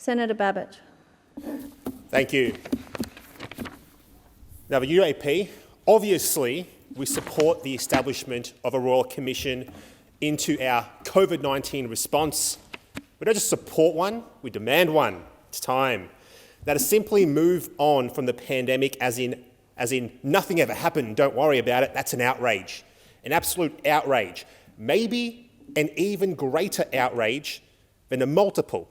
Senator Babet. Thank you. Now, the UAP, obviously, we support the establishment of a Royal Commission into our COVID-19 response. We don't just support one, we demand one. It's time. Now, to simply move on from the pandemic as in nothing ever happened, don't worry about it, that's an outrage, an absolute outrage. Maybe an even greater outrage than the multiple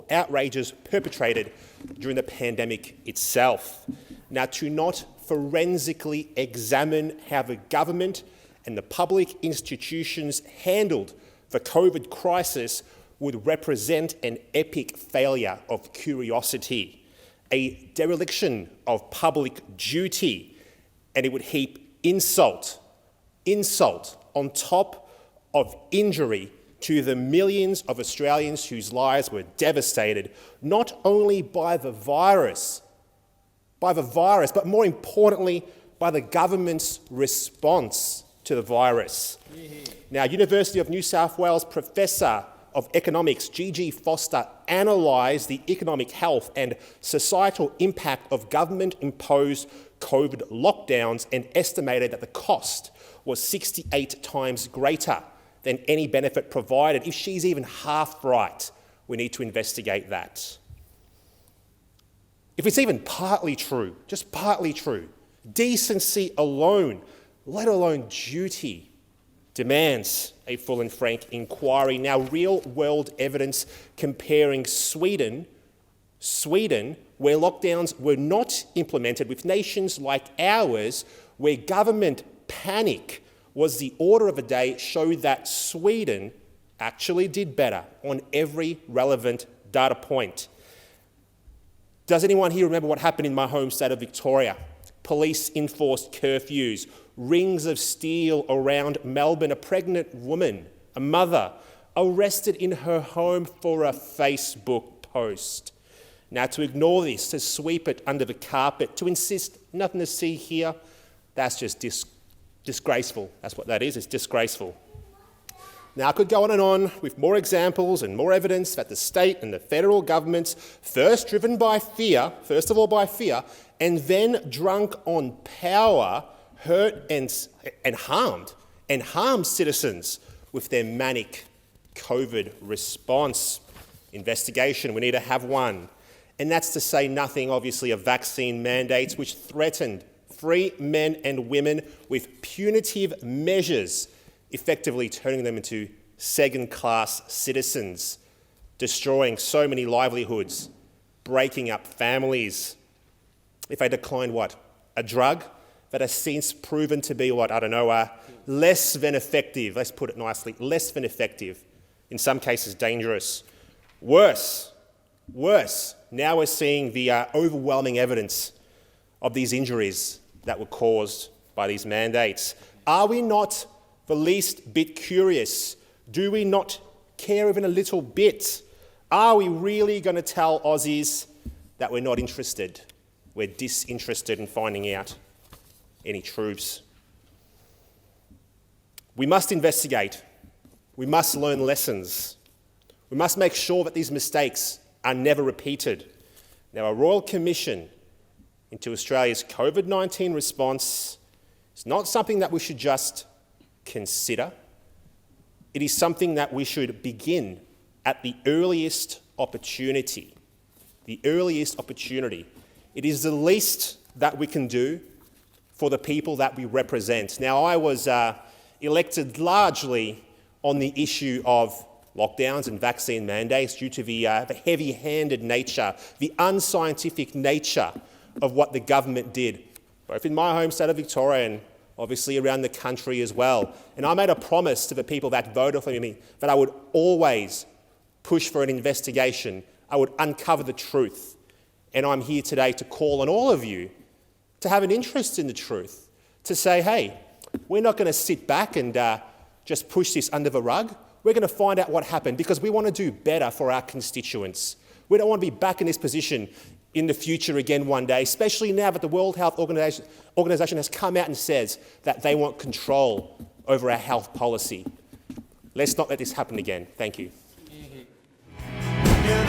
outrages perpetrated during the pandemic itself. Now, to not forensically examine how the government and the public institutions handled the COVID crisis would represent an epic failure of curiosity, a dereliction of public duty, and it would heap insult on top of injury to the millions of Australians whose lives were devastated, not only by the virus, but more importantly, by the government's response to the virus. Now, University of New South Wales Professor of Economics, Gigi Foster, analysed the economic health and societal impact of government-imposed COVID lockdowns and estimated that the cost was 68 times greater than any benefit provided. If she's even half right, we need to investigate that. If it's even partly true, just partly true, decency alone, let alone duty, demands a full and frank inquiry. Now, real-world evidence comparing Sweden, where lockdowns were not implemented, with nations like ours, where government panic was the order of the day, showed that Sweden actually did better on every relevant data point. Does anyone here remember what happened in my home state of Victoria? Police enforced curfews, rings of steel around Melbourne, a pregnant woman, a mother, arrested in her home for a Facebook post. Now, to ignore this, to sweep it under the carpet, to insist nothing to see here, that's just disgraceful. That's what that is, it's disgraceful. Now, I could go on and on with more examples and more evidence that the state and the federal governments, first driven by fear, first of all by fear, and then drunk on power, hurt and harmed citizens with their manic COVID response. Investigation, we need to have one. And that's to say nothing, obviously, of vaccine mandates which threatened free men and women with punitive measures, effectively turning them into second-class citizens, destroying so many livelihoods, breaking up families. If they declined what? A drug that has since proven to be what? I don't know, less than effective, let's put it nicely, less than effective, in some cases dangerous. Worse, now we're seeing the overwhelming evidence of these injuries that were caused by these mandates. Are we not the least bit curious? Do we not care even a little bit? Are we really going to tell Aussies that we're not interested? We're disinterested in finding out any truths. We must investigate. We must learn lessons. We must make sure that these mistakes are never repeated. Now, a Royal Commission into Australia's COVID-19 response is not something that we should just consider. It is something that we should begin at the earliest opportunity. The earliest opportunity. It is the least that we can do for the people that we represent. Now, I was elected largely on the issue of lockdowns and vaccine mandates due to the heavy-handed nature, the unscientific nature of what the government did, both in my home state of Victoria and obviously around the country as well. And I made a promise to the people that voted for me that I would always push for an investigation. I would uncover the truth. And I'm here today to call on all of you to have an interest in the truth, to say, hey, we're not going to sit back and just push this under the rug. We're going to find out what happened because we want to do better for our constituents. We don't want to be back in this position in the future again one day, especially now that the World Health Organization has come out and says that they want control over our health policy. Let's not let this happen again. Thank you. Yeah,